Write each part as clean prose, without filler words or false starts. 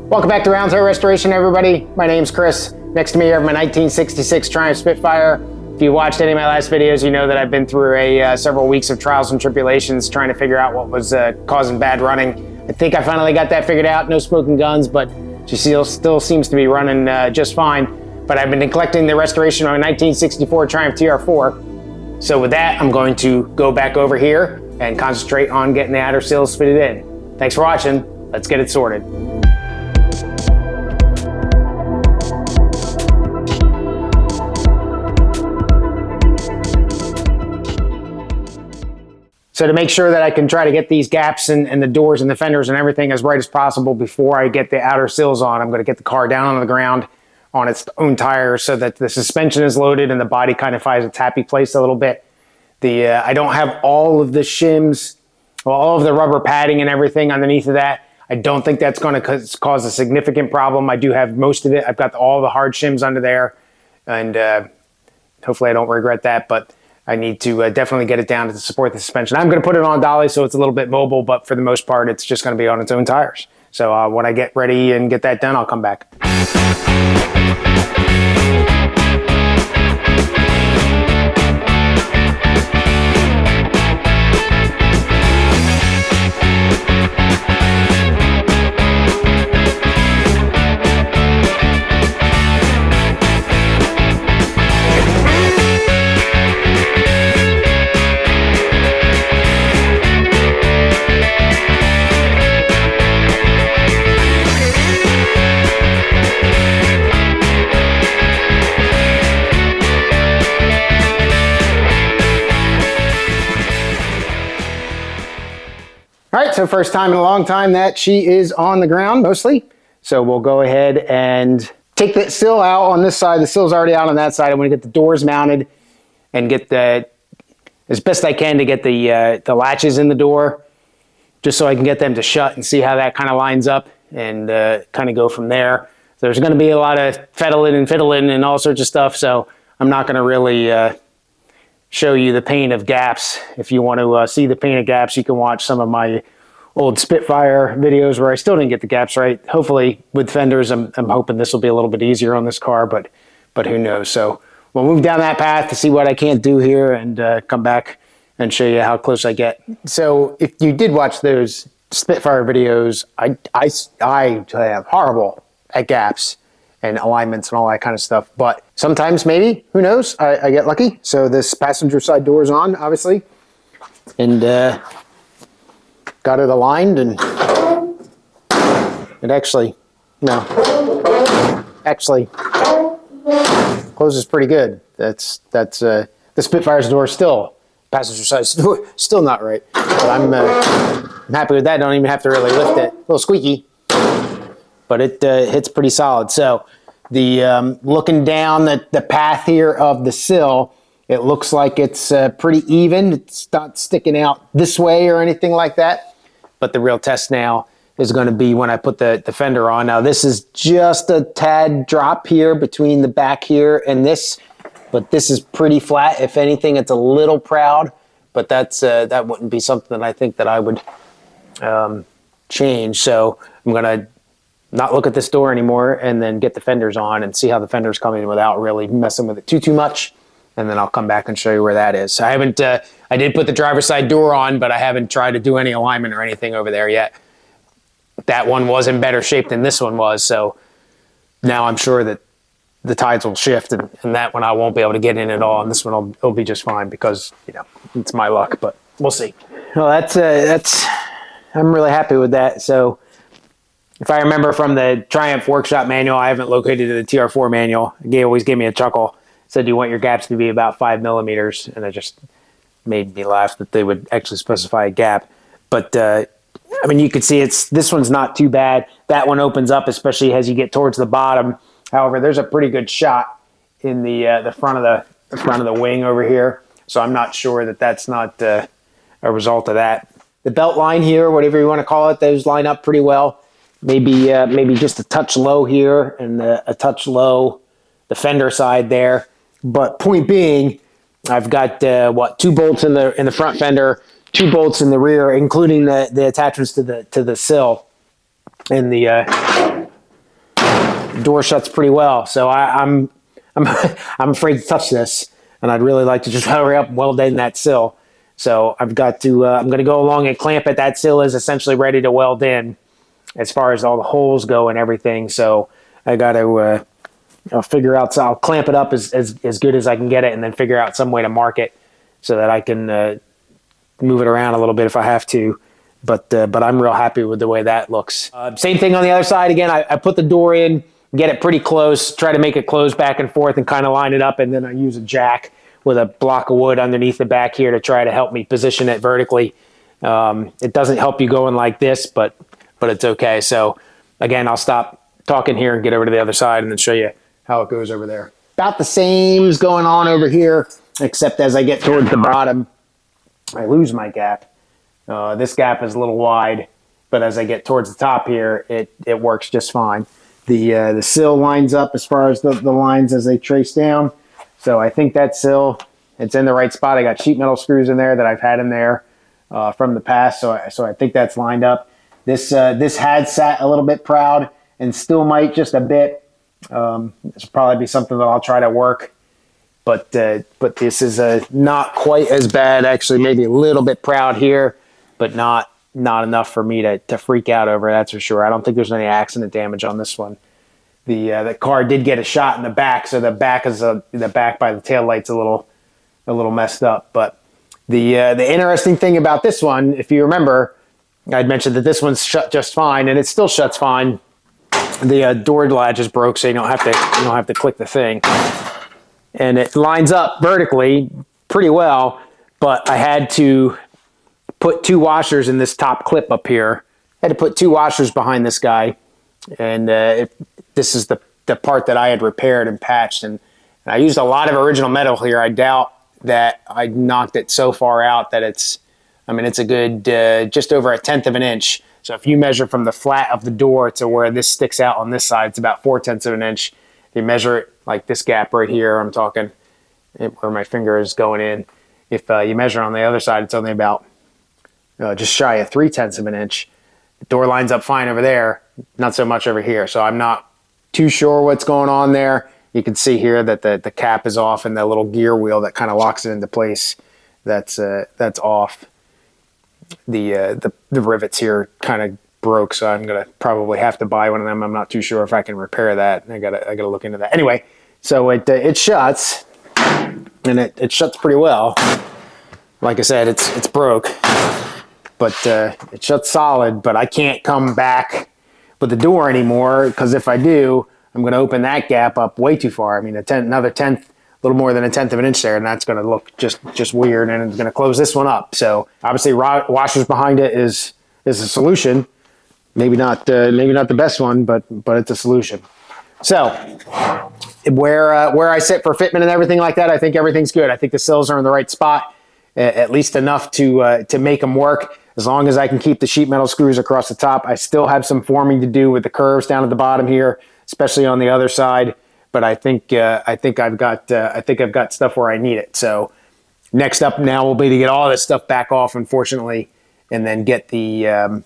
Welcome back to Roundtail Restoration, everybody. My name's Chris. Next to me, I have my 1966 Triumph Spitfire. If you watched any of my last videos, you know that I've been through several weeks of trials and tribulations trying to figure out what was causing bad running. I think I finally got that figured out. No smoking guns, but she still seems to be running just fine. But I've been neglecting the restoration on a 1964 Triumph TR4. So with that, I'm going to go back over here and concentrate on getting the outer sills fitted in. Thanks for watching. Let's get it sorted. So to make sure that I can try to get these gaps and the doors and the fenders and everything as right as possible before I get the outer sills on, I'm going to get the car down on the ground on its own tires so that the suspension is loaded and the body kind of finds its happy place a little bit. I don't have all of the shims, well, all of the rubber padding and everything underneath of that. I don't think that's going to cause a significant problem. I do have most of it. I've got all the hard shims under there, and hopefully I don't regret that, but I need to definitely get it down to support the suspension. I'm going to put it on dolly so it's a little bit mobile, but for the most part, it's just going to be on its own tires. So when I get ready and get that done, I'll come back. All right, so first time in a long time that she is on the ground mostly. So we'll go ahead and take the sill out on this side. The sill's already out on that side. I'm going to get the doors mounted and get as best I can to get the latches in the door, just so I can get them to shut and see how that kind of lines up and kind of go from there. So there's going to be a lot of fiddling and all sorts of stuff. So I'm not going to really show you the pain of gaps. If you want to see the pain of gaps, you can watch some of my old Spitfire videos where I still didn't get the gaps right. Hopefully with fenders, I'm hoping this will be a little bit easier on this car, but who knows. So we'll move down that path to see what I can't do here and come back and show you how close I get. So if you did watch those Spitfire videos, I am horrible at gaps and alignments and all that kind of stuff. But sometimes, maybe, who knows, I get lucky. So this passenger side door is on, obviously. And got it aligned, and it actually closes pretty good. That's the Spitfire's door still, passenger side door, still not right. But I'm happy with that. Don't even have to really lift it. A little squeaky, but it hits pretty solid. So the looking down the path here of the sill, it looks like it's pretty even. It's not sticking out this way or anything like that. But the real test now is going to be when I put the fender on. Now this is just a tad drop here between the back here and this, but this is pretty flat. If anything, it's a little proud, but that wouldn't be something that I think that I would change. So I'm going to not look at this door anymore and then get the fenders on and see how the fenders come in without really messing with it too much. And then I'll come back and show you where that is. So I haven't, I did put the driver's side door on, but I haven't tried to do any alignment or anything over there yet. That one was in better shape than this one was. So now I'm sure that the tides will shift and that one I won't be able to get in at all. And this one will be just fine because, you know, it's my luck, but we'll see. Well, I'm really happy with that. So if I remember from the Triumph workshop manual, I haven't located the TR4 manual. They always gave me a chuckle. Said, you want your gaps to be about 5 millimeters. And it just made me laugh that they would actually specify a gap. But I mean, you can see this one's not too bad. That one opens up, especially as you get towards the bottom. However, there's a pretty good shot in the front of the wing over here. So I'm not sure that that's not a result of that. The belt line here, whatever you want to call it, those line up pretty well. Maybe just a touch low here and a touch low the fender side there. But point being, I've got 2 bolts in the front fender, 2 bolts in the rear, including the attachments to the sill, and the door shuts pretty well. So I'm I'm afraid to touch this, and I'd really like to just hurry up and weld in that sill. So I've got to I'm going to go along and clamp it. That sill is essentially ready to weld in as far as all the holes go and everything. So I got to I'll figure out. So I'll clamp it up as good as I can get it, and then figure out some way to mark it so that I can move it around a little bit if I have to. But I'm real happy with the way that looks. Same thing on the other side. Again, I put the door in, get it pretty close, try to make it close back and forth and kind of line it up, and then I use a jack with a block of wood underneath the back here to try to help me position it vertically. It doesn't help you going like this, but it's okay. So again, I'll stop talking here and get over to the other side and then show you how it goes over there. About the same's going on over here, except as I get towards the bottom, I lose my gap. This gap is a little wide, but as I get towards the top here, it works just fine. The sill lines up as far as the lines as they trace down. So I think that sill, it's in the right spot. I got sheet metal screws in there that I've had in there from the past, so I think that's lined up. This had sat a little bit proud and still might just a bit. This will probably be something that I'll try to work, but this is not quite as bad. Actually, maybe a little bit proud here, but not enough for me to freak out over. That's for sure. I don't think there's any accident damage on this one. The car did get a shot in the back, so the back by the tail light's a little messed up. But the interesting thing about this one, if you remember, I'd mentioned that this one's shut just fine, and it still shuts fine. The door latch is broke, so you don't have to click the thing, and it lines up vertically pretty well. But I had to put 2 washers in this top clip up here. I had to put 2 washers behind this guy, and this is the part that I had repaired and patched, and I used a lot of original metal here. I doubt that I knocked it so far out that it's a good just over 1/10 of an inch. So if you measure from the flat of the door to where this sticks out on this side, it's about 4/10 of an inch. If you measure it like this gap right here, I'm talking where my finger is going in. If you measure on the other side, it's only about just shy of 3/10 of an inch. The door lines up fine over there, not so much over here. So I'm not too sure what's going on there. You can see here that the cap is off, and the little gear wheel that kind of locks it into place, that's off. The rivets here kind of broke, so I'm gonna probably have to buy one of them. I'm not too sure if I can repair that. I gotta look into that. Anyway, so it shuts, and it shuts pretty well. Like I said, it's broke, but it shuts solid. But I can't come back with the door anymore, because if I do, I'm going to open that gap up way too far. I mean, another 1/10, a little more than 1/10 of an inch there, and that's going to look just weird, and it's going to close this one up. So obviously, washers behind it is a solution. Maybe not the best one, but it's a solution. So where I sit for fitment and everything like that, I think everything's good. I think the sills are in the right spot, at least enough to make them work. As long as I can keep the sheet metal screws across the top. I still have some forming to do with the curves down at the bottom here, especially on the other side. But I think I've got stuff where I need it. So next up now will be to get all this stuff back off, unfortunately, and then get the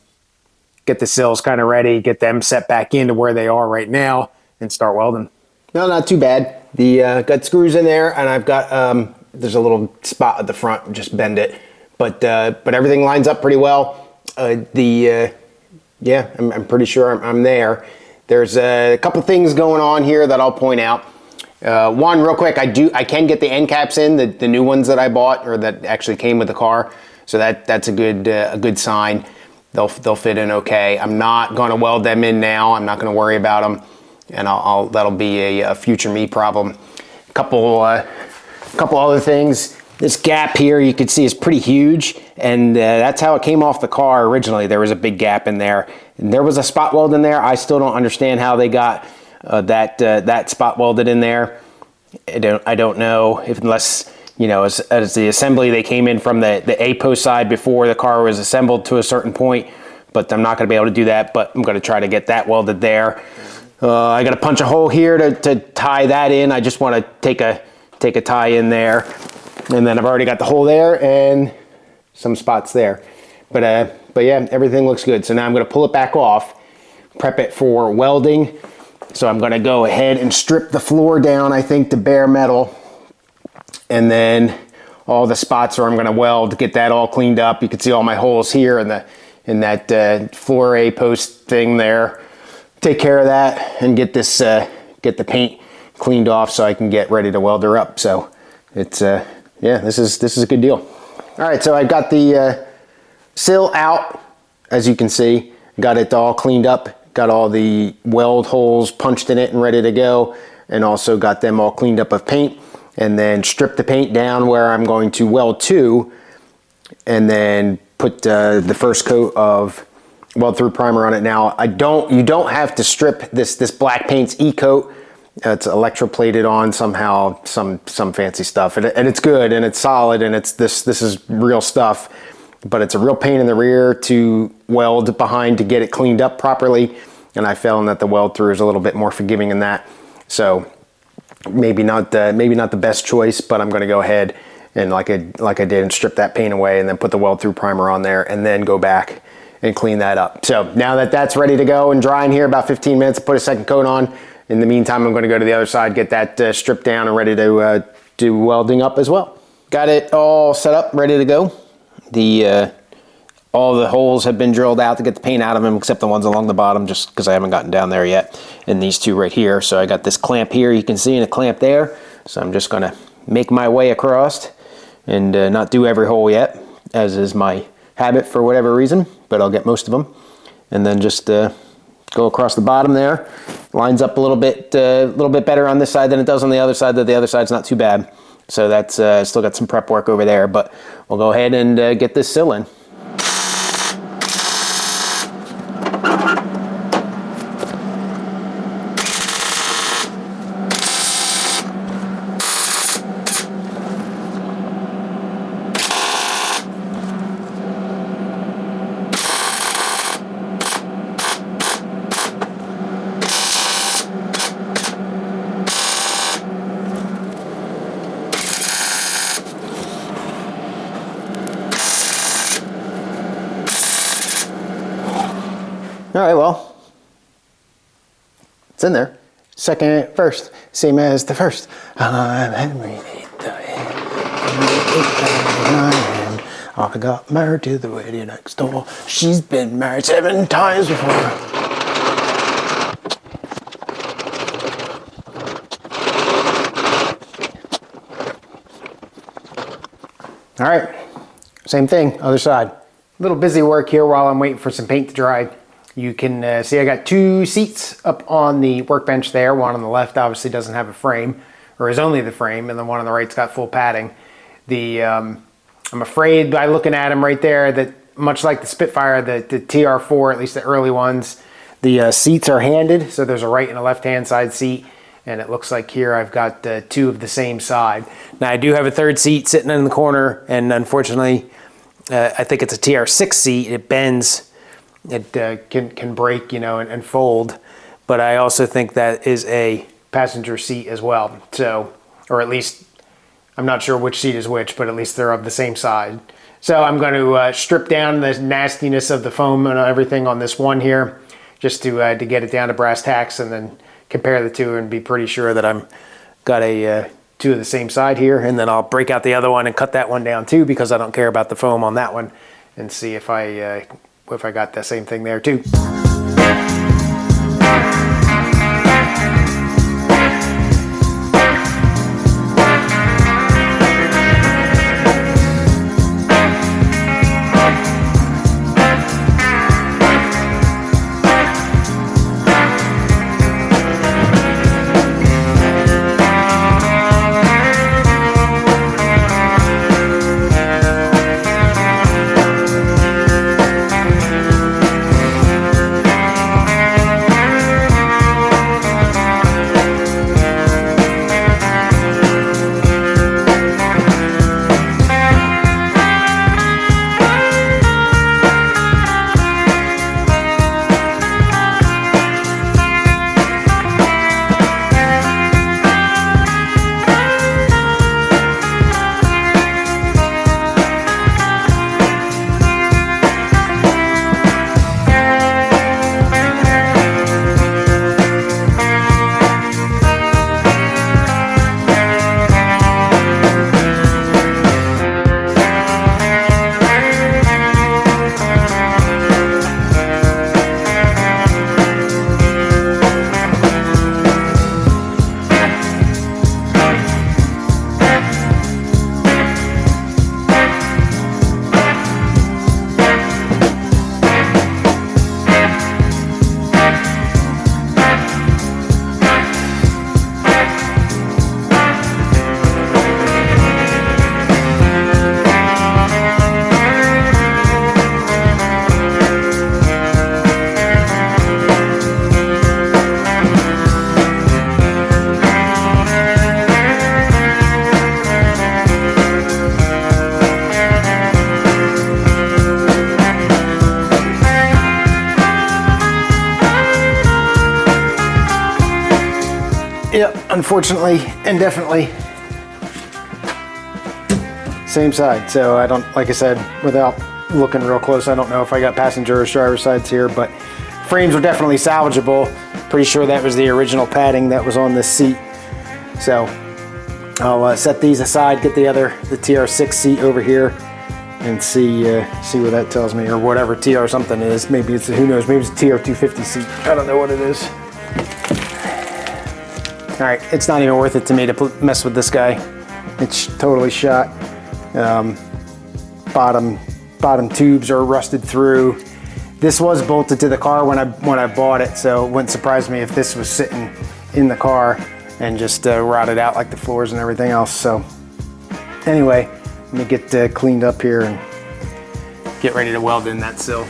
sills kind of ready, get them set back into where they are right now, and start welding. No, not too bad. The got screws in there, and I've got there's a little spot at the front, just bend it. But everything lines up pretty well. Yeah, I'm pretty sure I'm there. There's a couple things going on here that I'll point out. One, real quick, I can get the end caps in, the new ones that I bought, or that actually came with the car. So that's a good sign. They'll fit in okay. I'm not going to weld them in now. I'm not going to worry about them, and that'll be a future me problem. Couple other things. This gap here you can see is pretty huge, and that's how it came off the car originally. There was a big gap in there, and there was a spot weld in there. I still don't understand how they got that spot welded in there. I don't know, unless, you know, as the assembly, they came in from the A-post side before the car was assembled to a certain point, but I'm not going to be able to do that, but I'm going to try to get that welded there. I got to punch a hole here to tie that in. I just want to take a tie in there. And then I've already got the hole there and some spots there. But yeah, everything looks good. So now I'm going to pull it back off, prep it for welding. So I'm gonna go ahead and strip the floor down, I think, to bare metal. And then all the spots where I'm gonna weld, get that all cleaned up. You can see all my holes here in that floor A post thing there. Take care of that and get this, get the paint cleaned off so I can get ready to weld her up. So it's, yeah, this is a good deal. All right, so I got the sill out, as you can see. Got it all cleaned up. Got all the weld holes punched in it and ready to go, and also got them all cleaned up of paint, and then stripped the paint down where I'm going to weld to, and then put the first coat of weld through primer on it. Now you don't have to strip this black paint's e-coat. It's electroplated on somehow, some fancy stuff, and it's good and it's solid, and this is real stuff. But it's a real pain in the rear to weld behind to get it cleaned up properly. And I found that the weld through is a little bit more forgiving in that. So maybe not the best choice, but I'm gonna go ahead and like I did and strip that paint away and then put the weld through primer on there and then go back and clean that up. So now that that's ready to go and dry in here, about 15 minutes, put a second coat on. In the meantime, I'm gonna go to the other side, get that stripped down and ready to do welding up as well. Got it all set up, ready to go. All the holes have been drilled out to get the paint out of them, except the ones along the bottom, just because I haven't gotten down there yet. And these two right here. So I got this clamp here, you can see, and a clamp there. So I'm just gonna make my way across and not do every hole yet, as is my habit for whatever reason, but I'll get most of them. And then just go across the bottom there. Lines up a little bit better on this side than it does on the other side, though the other side's not too bad. So that's still got some prep work over there, but we'll go ahead and get this sill in. All right, well, it's in there. Second, first, same as the first. I'm Henry. I got married to the lady next door. She's been married 7 times before. All right, same thing, other side. A little busy work here while I'm waiting for some paint to dry. You can see I got 2 seats up on the workbench there. One on the left obviously doesn't have a frame, or is only the frame, and the one on the right's got full padding. I'm afraid by looking at them right there that much like the Spitfire, the TR4, at least the early ones, the seats are handed, so there's a right and a left-hand side seat, and it looks like here I've got 2 of the same side. Now I do have a 3rd seat sitting in the corner, and unfortunately, I think it's a TR6 seat. It bends. It can break, you know, and fold, but I also think that is a passenger seat as well. So, or at least, I'm not sure which seat is which, but at least they're of the same side. So I'm going to strip down the nastiness of the foam and everything on this one here, just to get it down to brass tacks, and then compare the two and be pretty sure that I'm got a 2 of the same side here, and then I'll break out the other one and cut that one down too, because I don't care about the foam on that one, and see if I got the same thing there too. Yep, unfortunately and definitely same side. So I don't, like I said, without looking real close, I don't know if I got passenger or driver's sides here, but frames are definitely salvageable. Pretty sure that was the original padding that was on this seat. So I'll set these aside, get the TR6 seat over here, and see what that tells me, or whatever TR something is. Maybe it's, who knows, maybe it's a TR250 seat. I don't know what it is. All right, it's not even worth it to me to mess with this guy. It's totally shot. Bottom tubes are rusted through. This was bolted to the car when I bought it, so it wouldn't surprise me if this was sitting in the car and just rotted out like the floors and everything else. So anyway, let me get cleaned up here and get ready to weld in that sill.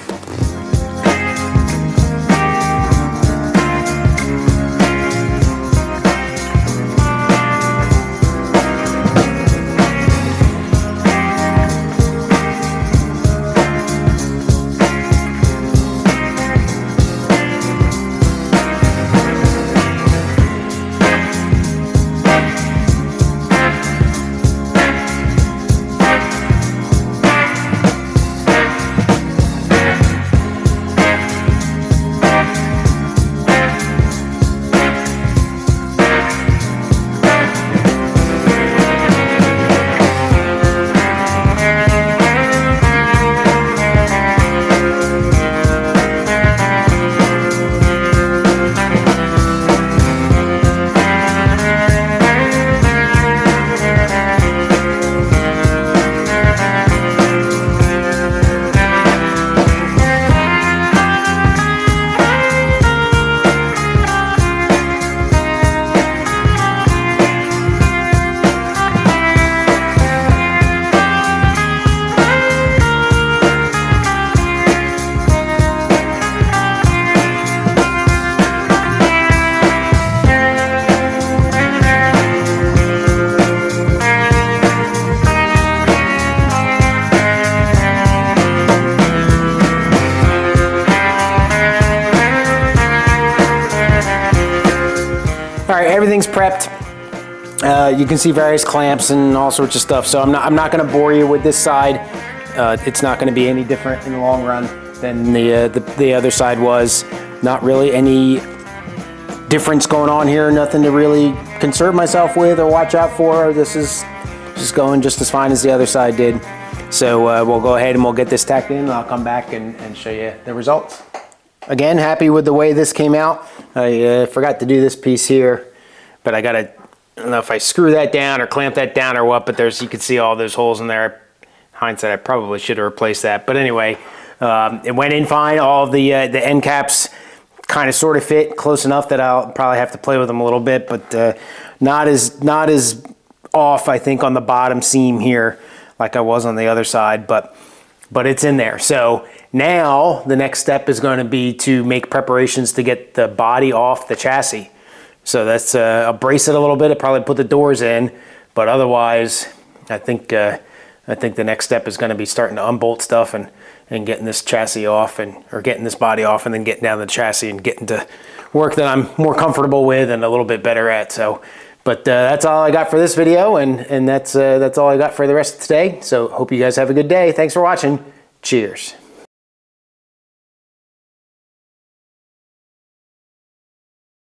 All right, everything's prepped. You can see various clamps and all sorts of stuff. So I'm not going to bore you with this side. It's not going to be any different in the long run than the other side was. Not really any difference going on here. Nothing to really concern myself with or watch out for. This is just going just as fine as the other side did. So we'll go ahead and we'll get this tacked in, and I'll come back and show you the results. Again, happy with the way this came out. I forgot to do this piece here, but I don't know if I screw that down or clamp that down or what, but you can see all those holes in there. Hindsight, I probably should have replaced that. But anyway, it went in fine. All of the end caps kind of sort of fit close enough that I'll probably have to play with them a little bit, but not as off, I think, on the bottom seam here like I was on the other side, but it's in there. So now the next step is going to be to make preparations to get the body off the chassis. So that's I'll brace it a little bit. I'll probably put the doors in, but otherwise I think the next step is going to be starting to unbolt stuff and getting this chassis off, or getting this body off, and then getting down the chassis and getting to work that I'm more comfortable with and a little bit better at. So, but that's all I got for this video, and that's all I got for the rest of today. So hope you guys have a good day. Thanks for watching. Cheers.